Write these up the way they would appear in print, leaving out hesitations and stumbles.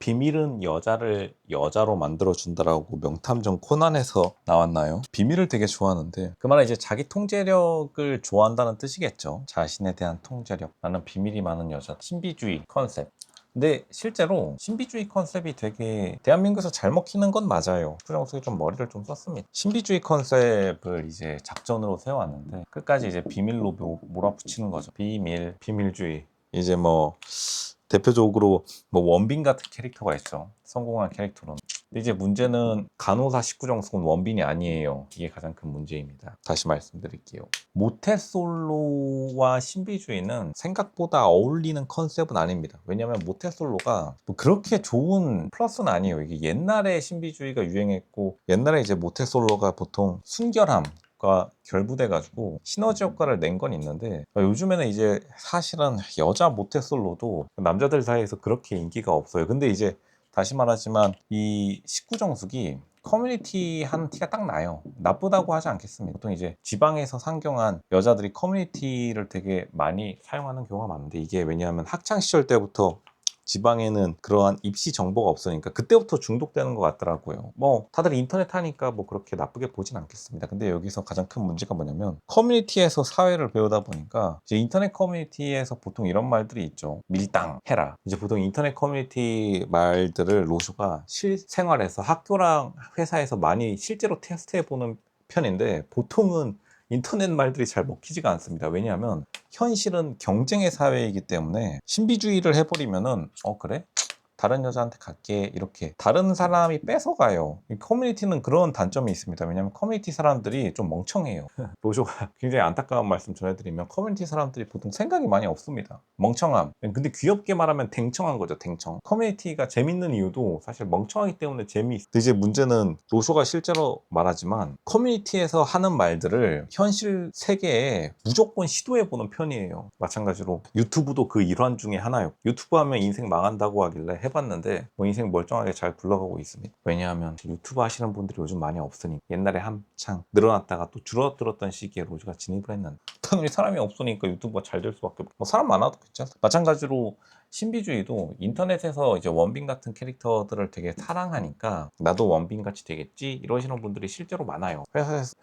비밀은 여자를 여자로 만들어준다라고 명탐정 코난에서 나왔나요? 비밀을 되게 좋아하는데 그 말은 이제 자기 통제력을 좋아한다는 뜻이겠죠. 자신에 대한 통제력. 나는 비밀이 많은 여자. 신비주의 컨셉. 근데 실제로 신비주의 컨셉이 되게 대한민국에서 잘 먹히는 건 맞아요. 구정숙이 좀 머리를 좀 썼습니다. 신비주의 컨셉을 이제 작전으로 세워왔는데 끝까지 이제 비밀로 몰아붙이는 거죠. 비밀, 비밀주의. 이제 뭐 대표적으로 뭐 원빈 같은 캐릭터가 있죠. 성공한 캐릭터로는. 근데 이제 문제는 간호사 식구정숙은 원빈이 아니에요. 이게 가장 큰 문제입니다. 다시 말씀드릴게요. 모태솔로와 신비주의는 생각보다 어울리는 컨셉은 아닙니다. 왜냐하면 모태솔로가 뭐 그렇게 좋은 플러스는 아니에요. 이게 옛날에 신비주의가 유행했고 옛날에 이제 모태솔로가 보통 순결함 과 결부돼가지고 시너지 효과를 낸 건 있는데 요즘에는 이제 사실은 여자 모태솔로도 남자들 사이에서 그렇게 인기가 없어요. 근데 이제 다시 말하지만 이 식구정숙이 커뮤니티 하는 티가 딱 나요. 나쁘다고 하지 않겠습니다. 보통 이제 지방에서 상경한 여자들이 커뮤니티를 되게 많이 사용하는 경우가 많은데 이게 왜냐하면 학창시절 때부터 지방에는 그러한 입시 정보가 없으니까 그때부터 중독되는 것 같더라고요. 뭐 다들 인터넷 하니까 뭐 그렇게 나쁘게 보진 않겠습니다. 근데 여기서 가장 큰 문제가 뭐냐면 커뮤니티에서 사회를 배우다 보니까 이제 인터넷 커뮤니티에서 보통 이런 말들이 있죠. 밀당 해라. 이제 보통 인터넷 커뮤니티 말들을 로쇼가 실생활에서 학교랑 회사에서 많이 실제로 테스트해보는 편인데 보통은 인터넷 말들이 잘 먹히지가 않습니다. 왜냐하면 현실은 경쟁의 사회이기 때문에 신비주의를 해버리면은 그래? 다른 여자한테 갈게 이렇게 다른 사람이 뺏어가요. 이 커뮤니티는 그런 단점이 있습니다. 왜냐하면 커뮤니티 사람들이 좀 멍청해요. 로조가 굉장히 안타까운 말씀 전해드리면 커뮤니티 사람들이 보통 생각이 많이 없습니다. 멍청함. 근데 귀엽게 말하면 댕청한 거죠. 댕청. 커뮤니티가 재밌는 이유도 사실 멍청하기 때문에 재미있어. 근데 이제 문제는 로쇼가 실제로 말하지만 커뮤니티에서 하는 말들을 현실 세계에 무조건 시도해보는 편이에요. 마찬가지로 유튜브도 그 일환 중에 하나요. 유튜브 하면 인생 망한다고 하길래 해봤는데 뭐 인생 멀쩡하게 잘 굴러가고 있습니다. 왜냐하면 유튜브 하시는 분들이 요즘 많이 없으니 옛날에 한창 늘어났다가 또 줄어들었던 시기에 로즈가 진입을 했는데 당연히 사람이 없으니까 유튜브가 잘 될 수밖에 없고 뭐 사람 많아도 괜찮아. 마찬가지로 신비주의도 인터넷에서 이제 원빈 같은 캐릭터들을 되게 사랑하니까 나도 원빈 같이 되겠지 이러시는 분들이 실제로 많아요.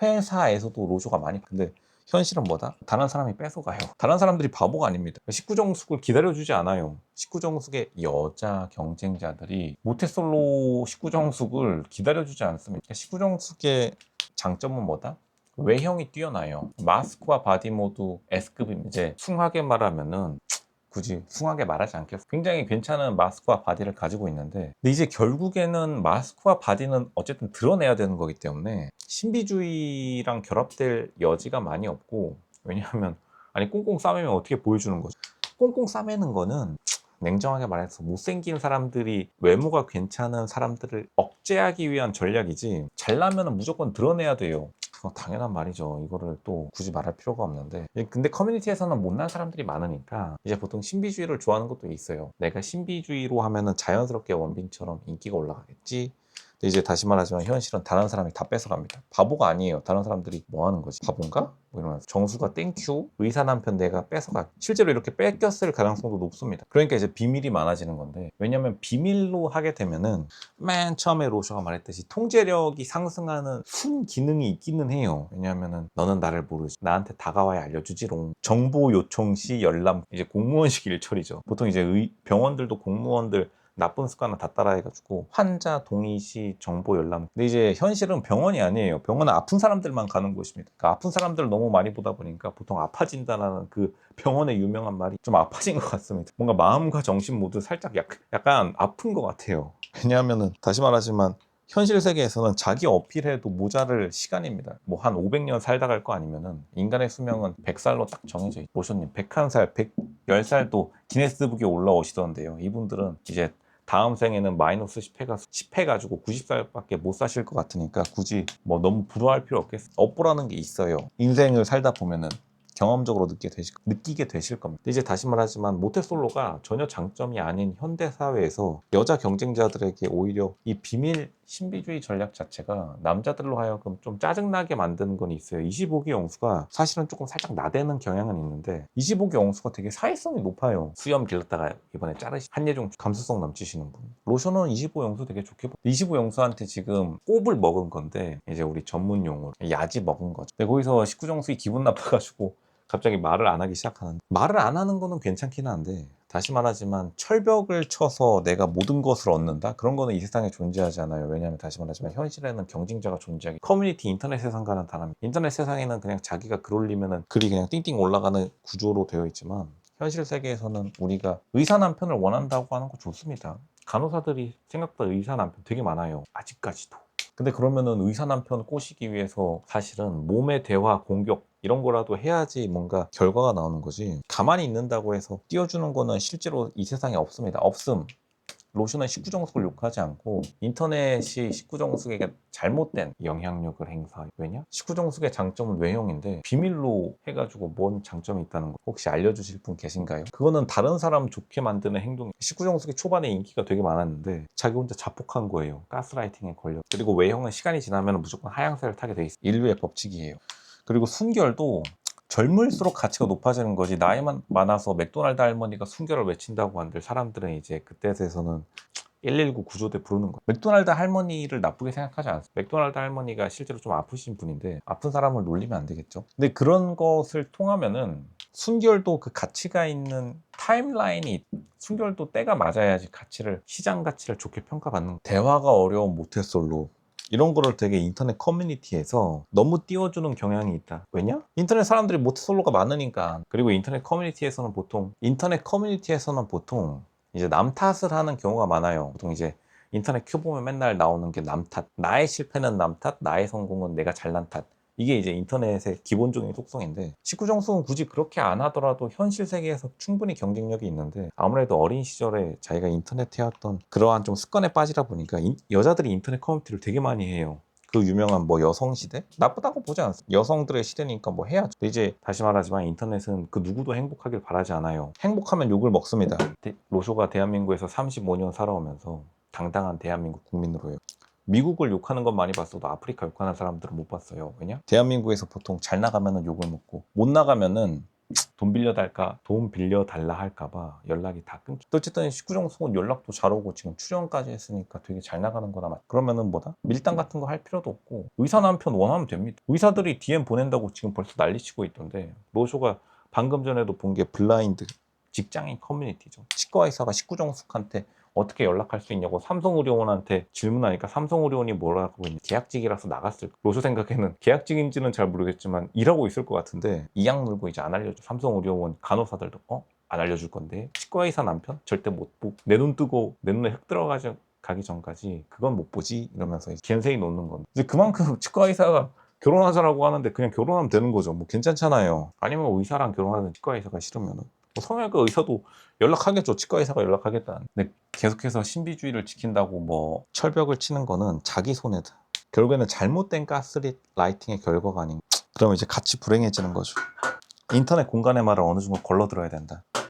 회사에서도 로즈가 많이 근데 현실은 뭐다? 다른 사람이 뺏어가요. 다른 사람들이 바보가 아닙니다. 식구정숙을 기다려주지 않아요. 식구정숙의 여자 경쟁자들이 모태솔로 식구정숙을 기다려주지 않습니다. 식구정숙의 장점은 뭐다? 외형이 뛰어나요. 마스크와 바디 모두 S급입니다. 이제 숭하게 말하면은 굳이 숭하게 말하지 않겠어. 굉장히 괜찮은 마스크와 바디를 가지고 있는데 근데 이제 결국에는 마스크와 바디는 어쨌든 드러내야 되는 거기 때문에 신비주의랑 결합될 여지가 많이 없고 왜냐하면 아니 꽁꽁 싸매면 어떻게 보여주는 거죠. 꽁꽁 싸매는 거는 냉정하게 말해서 못생긴 사람들이 외모가 괜찮은 사람들을 억제하기 위한 전략이지 잘나면 무조건 드러내야 돼요. 당연한 말이죠. 이거를 또 굳이 말할 필요가 없는데 근데 커뮤니티에서는 못난 사람들이 많으니까 이제 보통 신비주의를 좋아하는 것도 있어요. 내가 신비주의로 하면은 자연스럽게 원빈처럼 인기가 올라가겠지. 근데 이제 다시 말하지만 현실은 다른 사람이 다 뺏어갑니다. 바보가 아니에요. 다른 사람들이 뭐 하는 거지? 바본가? 뭐 이러면서 정수가 땡큐 의사 남편 내가 뺏어가 실제로 이렇게 뺏겼을 가능성도 높습니다. 그러니까 이제 비밀이 많아지는 건데 왜냐면 비밀로 하게 되면은 맨 처음에 로쇼가 말했듯이 통제력이 상승하는 순 기능이 있기는 해요. 왜냐하면은 너는 나를 모르지 나한테 다가와야 알려주지롱. 정보 요청 시 열람 이제 공무원식 일처리죠. 보통 이제 병원들도 공무원들 나쁜 습관을 다 따라해가지고 환자 동의 시 정보 열람. 근데 이제 현실은 병원이 아니에요. 병원은 아픈 사람들만 가는 곳입니다. 그러니까 아픈 사람들을 너무 많이 보다 보니까 보통 아파진다라는 그 병원의 유명한 말이 좀 아파진 것 같습니다. 뭔가 마음과 정신 모두 살짝 약간 아픈 것 같아요. 왜냐하면은 다시 말하지만 현실 세계에서는 자기 어필해도 모자랄 시간입니다. 뭐 한 500년 살다 갈 거 아니면은 인간의 수명은 100살로 딱 정해져 있고 로션님 101살, 110살도 기네스북에 올라오시던데요. 이분들은 이제 다음 생에는 마이너스 10 해가지고 90살밖에 못 사실 것 같으니까 굳이 뭐 너무 부러워할 필요 없겠어요. 업보라는 게 있어요. 인생을 살다 보면은 경험적으로 느끼게 되실 겁니다. 이제 다시 말하지만 모태솔로가 전혀 장점이 아닌 현대 사회에서 여자 경쟁자들에게 오히려 이 비밀 신비주의 전략 자체가 남자들로 하여금 좀 짜증나게 만드는 건 있어요. 25기 영수가 사실은 조금 살짝 나대는 경향은 있는데 25기 영수가 되게 사회성이 높아요. 수염 길렀다가 이번에 자르신 한예종 감수성 넘치시는 분. 로션은 25 영수 되게 좋게 25 영수한테 지금 꼽을 먹은 건데 이제 우리 전문 용어로 야지 먹은 거죠. 근데 거기서 19정수이 기분 나빠가지고 갑자기 말을 안 하기 시작하는, 말을 안 하는 거는 괜찮긴 한데 다시 말하지만 철벽을 쳐서 내가 모든 것을 얻는다? 그런 거는 이 세상에 존재하지 않아요. 왜냐하면 다시 말하지만 현실에는 경쟁자가 존재하기, 커뮤니티 인터넷 세상과는 다릅니다. 인터넷 세상에는 그냥 자기가 글 올리면은 글이 그냥 띵띵 올라가는 구조로 되어 있지만 현실 세계에서는 우리가 의사 남편을 원한다고 하는 거 좋습니다. 간호사들이 생각보다 의사 남편 되게 많아요. 아직까지도. 근데 그러면은 의사 남편 꼬시기 위해서 사실은 몸의 대화, 공격 이런 거라도 해야지 뭔가 결과가 나오는 거지. 가만히 있는다고 해서 띄워주는 거는 실제로 이 세상에 없습니다. 없음. 로션은 19정숙을 욕하지 않고 인터넷이 19정숙에게 잘못된 영향력을 행사해요. 왜냐? 19정숙의 장점은 외형인데 비밀로 해가지고 뭔 장점이 있다는 거 혹시 알려주실 분 계신가요? 그거는 다른 사람 좋게 만드는 행동. 19정숙이 초반에 인기가 되게 많았는데 자기 혼자 자폭한 거예요. 가스라이팅에 걸려. 그리고 외형은 시간이 지나면 무조건 하향세를 타게 돼 있어요. 인류의 법칙이에요. 그리고 순결도 젊을수록 가치가 높아지는 거지. 나이만 많아서 맥도날드 할머니가 순결을 외친다고 한들 사람들은 이제 그때에 대해서는 119 구조대 부르는 거예요. 맥도날드 할머니를 나쁘게 생각하지 않습니다. 맥도날드 할머니가 실제로 좀 아프신 분인데 아픈 사람을 놀리면 안 되겠죠. 근데 그런 것을 통하면은 순결도 그 가치가 있는 타임라인이, 순결도 때가 맞아야지 가치를, 시장 가치를 좋게 평가받는 거예요. 대화가 어려운 모태솔로 이런 거를 되게 인터넷 커뮤니티에서 너무 띄워주는 경향이 있다. 왜냐? 인터넷 사람들이 모태솔로가 많으니까. 그리고 인터넷 커뮤니티에서는 보통 이제 남 탓을 하는 경우가 많아요. 보통 이제 인터넷 큐 보면 맨날 나오는 게 남 탓. 나의 실패는 남 탓, 나의 성공은 내가 잘난 탓. 이게 이제 인터넷의 기본적인 속성인데 19정숙은 굳이 그렇게 안 하더라도 현실 세계에서 충분히 경쟁력이 있는데 아무래도 어린 시절에 자기가 인터넷 해왔던 그러한 좀 습관에 빠지다 보니까 여자들이 인터넷 커뮤니티를 되게 많이 해요. 그 유명한 뭐 여성 시대? 나쁘다고 보지 않습니다. 여성들의 시대니까 뭐 해야죠. 근데 이제 다시 말하지만 인터넷은 그 누구도 행복하길 바라지 않아요. 행복하면 욕을 먹습니다. 로쇼가 대한민국에서 35년 살아오면서 당당한 대한민국 국민으로요. 미국을 욕하는 건 많이 봤어도 아프리카 욕하는 사람들은 못 봤어요. 왜냐? 대한민국에서 보통 잘 나가면은 욕을 먹고 못 나가면은 돈 빌려 달라 할까봐 연락이 다 끊겨. 어쨌든 19정숙은 연락도 잘 오고 지금 출연까지 했으니까 되게 잘 나가는 거나 그러면은 뭐다? 밀당 같은 거 할 필요도 없고 의사 남편 원하면 됩니다. 의사들이 DM 보낸다고 지금 벌써 난리치고 있던데 로쇼가 방금 전에도 본 게 블라인드 직장인 커뮤니티죠. 치과 의사가 19정숙한테 어떻게 연락할 수 있냐고 삼성의료원한테 질문하니까 삼성의료원이 뭐라고 했냐, 계약직이라서 나갔을, 로쇼 생각에는 계약직인지는 잘 모르겠지만 일하고 있을 것 같은데 이악 물고 이제 안 알려줘. 삼성의료원 간호사들도 안 알려줄 건데 치과의사 남편 절대 못 보고 내 눈 뜨고 내 눈에 흙 들어가기 전까지 그건 못 보지 이러면서 겐세이 놓는 건데 이제 그만큼 치과의사가 결혼하자라고 하는데 그냥 결혼하면 되는 거죠. 뭐 괜찮잖아요. 아니면 의사랑 결혼하는 치과의사가 싫으면은 뭐 성형외과 의사도 연락하겠죠. 치과 의사가 연락하겠다. 근데 계속해서 신비주의를 지킨다고 뭐 철벽을 치는 거는 자기 손해다. 결국에는 잘못된 가스라이팅의 결과가 아닌가. 그러면 이제 같이 불행해지는 거죠. 인터넷 공간의 말을 어느 정도 걸러 들어야 된다.